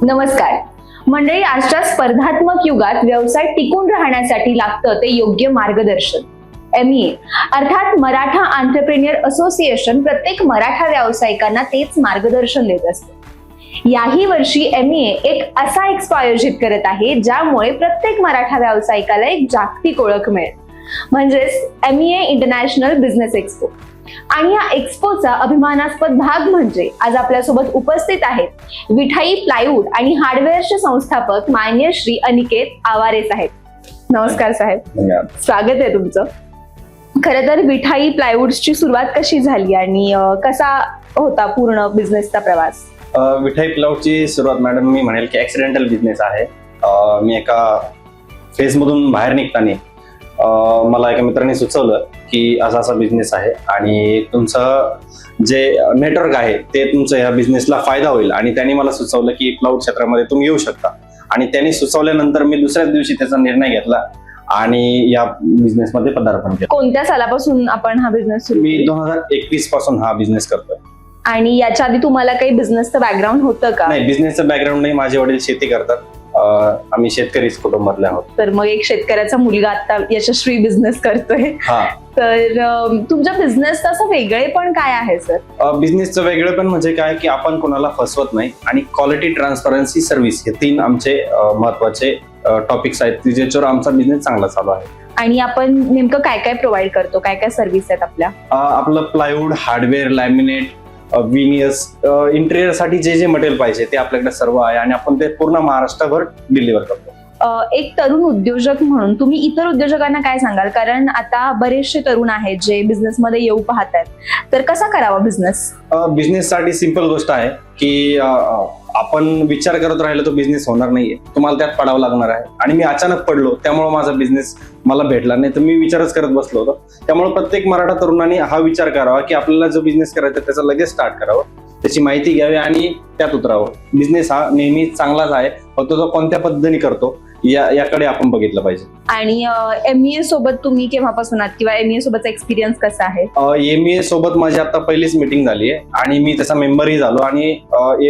नमस्कार मंडळी, आजच्या स्पर्धात्मक युगात व्यवसाय टिकून राहण्यासाठी लागतं ते योग्य मार्गदर्शन. MEA अर्थात मराठा एंटरप्रेन्योर असोसिएशन प्रत्येक मराठा व्यावसायिकांना तेच मार्गदर्शन देत असते. याही वर्षी MEA एक असा एक्स्पो आयोजित करत आहे ज्यामुळे प्रत्येक मराठा व्यावसायिकाला एक जागतिक ओळख मिळेल, म्हणजेच MEA इंटरनॅशनल बिझनेस एक्स्पो. आणि या एक्स्पोचा अभिमानास्पद भाग म्हणजे आज आपल्यासोबत उपस्थित आहेत विठाई प्लायवूड आणि हार्डवेअरचे संस्थापक मान्य श्री अनिकेत आवारे साहेब. नमस्कार साहेब, स्वागत आहे तुमचं. खरं तर विठाई प्लायवूडची सुरुवात कशी झाली आणि कसा होता पूर्ण बिझनेसचा प्रवास? विठाई प्लायवूडची सुरुवात मॅडम मी म्हणेल की ऍक्सिडेंटल बिझनेस आहे. मी एका फेज मधून बाहेर निघताना मला एका मित्राने सुचवलं की असा बिझनेस आहे आणि तुमचं जे नेटवर्क आहे ते तुमचं या बिझनेसला फायदा होईल, आणि त्यांनी मला सुचवलं की प्लायवूड क्षेत्रामध्ये तुम्ही येऊ शकता. आणि त्यांनी सुचवल्यानंतर मी दुसऱ्याच दिवशी त्याचा निर्णय घेतला आणि या बिझनेसमध्ये पदार्पण केलं. कोणत्या सालापासून आपण हा बिझनेस सुरू मी 2021 पासून हा बिझनेस करतोय. आणि याच्या आधी तुम्हाला काही बिझनेसचं बॅकग्राऊंड होतं का? नाही, बिझनेसचं बॅकग्राऊंड नाही. माझे वडील शेती करतात. आम्ही शेतकरीच कुटुंबातले आहोत. तर मग एक शेतकऱ्याचा मुलगा आता यशस्वी बिझनेस करतोय. तर तुमच्या बिझनेसचं असं वेगळेपण काय आहे सर? बिझनेसचं वेगळेपण म्हणजे काय की आपण कोणाला फसवत नाही आणि क्वालिटी, ट्रान्सपरन्सी, सर्व्हिस हे 3 आमचे महत्वाचे टॉपिक्स आहेत ज्याच्यावर आमचा बिझनेस चांगला चालू आहे. आणि आपण नेमकं काय काय प्रोव्हाइड करतो, काय काय सर्व्हिस आहेत आपल्या? आपलं plywood, hardware, laminate, veneers, interior साठी जे मटेरियल पाहिजे ते आपल्याकडे सर्व आहे आणि आपण ते पूर्ण महाराष्ट्रभर डिलिव्हर करतो. एक तरुण उद्योजक म्हणून तुम्ही इतर उद्योजकांना काय सांगाल? कारण आता बरेचसे तरुण आहेत जे बिझनेस मध्ये येऊ पाहत आहेत, तर कसा करावा बिझनेस? बिझनेस साठी सिंपल गोष्ट आहे की आपण विचार करत राहिलो तो बिझनेस होणार नाहीये, तुम्हाला त्यात पडावं लागणार आहे. आणि मी अचानक पडलो त्यामुळे माझा बिझनेस मला भेटला नाही, तर मी विचारच करत बसलो होतो. त्यामुळे प्रत्येक मराठा तरुणांनी हा विचार करावा की आपल्याला जो बिझनेस करायचा त्याचा लगेच स्टार्ट करावं, त्याची माहिती घ्यावी आणि त्यात उतरावं. बिझनेस हा नेहमी चांगलाच आहे, फक्त तो कोणत्या पद्धतीने करतो याकडे आपण बघितलं पाहिजे. आणि MEA सोबत तुम्ही केव्हापासून आहात किंवा MEA सोबतचा एक्सपिरियन्स कसा आहे? MEA सोबत माझी आता पहिलीच मीटिंग झाली आहे आणि मी त्याचा मेंबरही झालो. आणि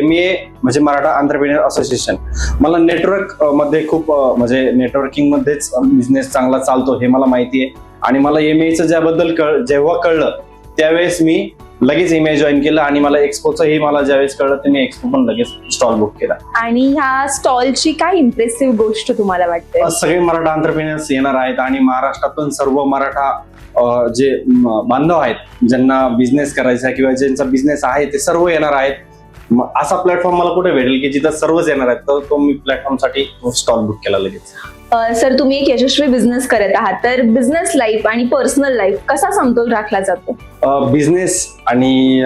MEA म्हणजे मराठा एंटरप्रेन्योर असोसिएशन मला नेटवर्क मध्ये खूप म्हणजे नेटवर्किंग मध्येच बिझनेस चांगला चालतो हे मला माहिती आहे. आणि मला MEAचं ज्याबद्दल जेव्हा कळलं त्यावेळेस मी लगेच MEA जॉईन केलं आणि मला एक्स्पोचंही मला ज्यावेळेस कळलं तर मी एक्स्पो पण लगेच स्टॉल बुक केला. आणि ह्या स्टॉलची काय इम्प्रेसिव्ह गोष्ट तुम्हाला वाटते? सगळे मराठा एंटरप्रेन्योर्स येणार आहेत आणि महाराष्ट्रातून सर्व मराठा जे बांधव आहेत ज्यांना बिझनेस करायचा किंवा ज्यांचा बिझनेस आहे ते सर्व येणार आहेत. असा प्लॅटफॉर्म मला कुठे भेटेल की जिथं सर्वच येणार आहेत, तर तो मी प्लॅटफॉर्मसाठी स्टॉल बुक केला लगेच. सर, तुम्ही एक यशस्वी बिझनेस करत आहात, तर बिझनेस लाईफ आणि पर्सनल लाईफ कसा समतोल राखला जातो? बिझनेस आणि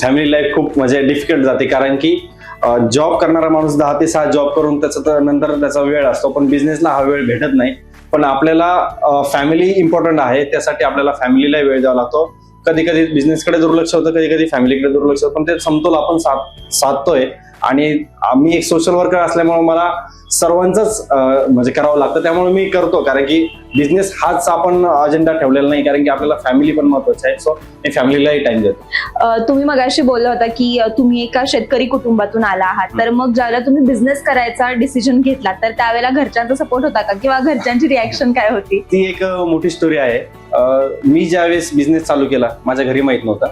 फॅमिली लाईफ खूप म्हणजे डिफिकल्ट जाते, कारण की जॉब करणारा माणूस 10 ते 6 जॉब करून त्याचा नंतर त्याचा वेळ असतो, पण बिझनेसला हा वेळ भेटत नाही. पण आपल्याला फॅमिली इम्पॉर्टंट आहे, त्यासाठी आपल्याला फॅमिलीला वेळ द्यावा लागतो. कधी कधी बिझनेसकडे दुर्लक्ष होतं, कधी कधी फॅमिलीकडे दुर्लक्ष होतं, पण ते समतोल आपण साधतोय. आणि मी एक सोशल वर्कर असल्यामुळे मला सर्वांचंच म्हणजे करावं लागतं, त्यामुळे मी करतो. कारण की बिझनेस हाच आपण अजेंडा ठेवलेला नाही, कारण की आपल्याला फॅमिली पण महत्वाची आहे. सो मी फॅमिलीलाही टाइम देतो. तुम्ही मगाशी बोलला होता की तुम्ही एका शेतकरी कुटुंबातून आला आहात, तर मग ज्यावेळेला तुम्ही बिझनेस करायचा डिसिजन घेतला तर त्यावेळेला घरच्यांचा सपोर्ट होता का किंवा घरच्यांची रिॲक्शन काय होती? ती एक मोठी स्टोरी आहे. मी ज्यावेळेस बिझनेस चालू केला माझ्या घरी माहित नव्हतं.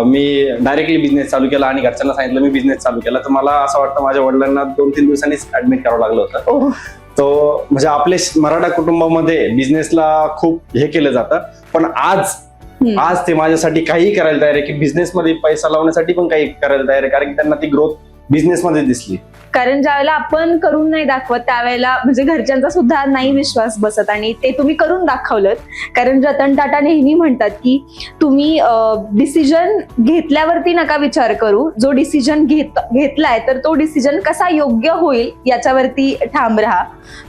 मी डायरेक्टली बिझनेस चालू केला आणि घरच्यांना सांगितलं मी बिझनेस चालू केला. तर मला असं वाटतं माझ्या वडिलांना 2-3 दिवसांनीच ऍडमिट करावं लागलं होतं. तो म्हणजे आपल्या मराठा कुटुंबामध्ये बिझनेसला खूप हे केलं जातं, पण आज ते माझ्यासाठी काही करायला तयार आहे की बिझनेसमध्ये पैसा लावण्यासाठी पण काही करायला तयार आहे, कारण की त्यांना ती ग्रोथ बिझनेसमध्ये दिसली. कारण ज्यावेळेला आपण करून नाही दाखवत त्यावेळेला म्हणजे घरच्यांचा सुद्धा नाही विश्वास बसत, आणि ते तुम्ही करून दाखवलं. कारण रतन टाटा नेहमी म्हणतात की तुम्ही डिसिजन घेतल्यावरती नका विचार करू, जो डिसिजन घेतलाय तर तो डिसिजन कसा योग्य होईल याच्यावरती ठाम राहा.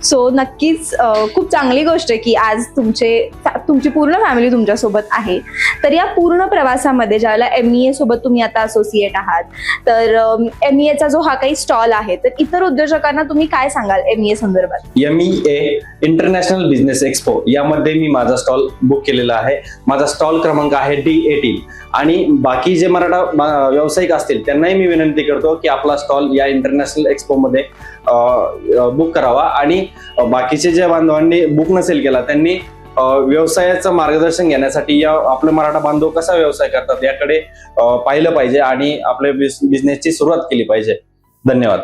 सो नक्कीच खूप चांगली गोष्ट आहे की आज तुमची पूर्ण फॅमिली तुमच्यासोबत आहे. तर या पूर्ण प्रवासामध्ये ज्यावेळेला MEA सोबत तुम्ही आता असोसिएट आहात, तर MEAचा जो हा काही स्टॉल आहे आहे, तर इतर उद्योजकांना तुम्ही काय सांगाल MEA संदर्भात? MEA इंटरनॅशनल बिझनेस एक्सपो यामध्ये मी माझा स्टॉल बुक केलेला आहे. माझा स्टॉल क्रमांक आहे D18 आणि बाकी जे मराठा व्यावसायिक असतील त्यांनाही मी विनंती करतो की आपला स्टॉल या इंटरनॅशनल एक्सपो मध्ये बुक करावा आणि बाकीचे जे बांधवांनी बुक नसेल केला त्यांनी व्यवसायाचं मार्गदर्शन घेण्यासाठी या आपले मराठा बांधव कसा व्यवसाय करतात याकडे पाहिलं पाहिजे आणि आपल्या बिझनेसची सुरुवात केली पाहिजे. धन्यवाद.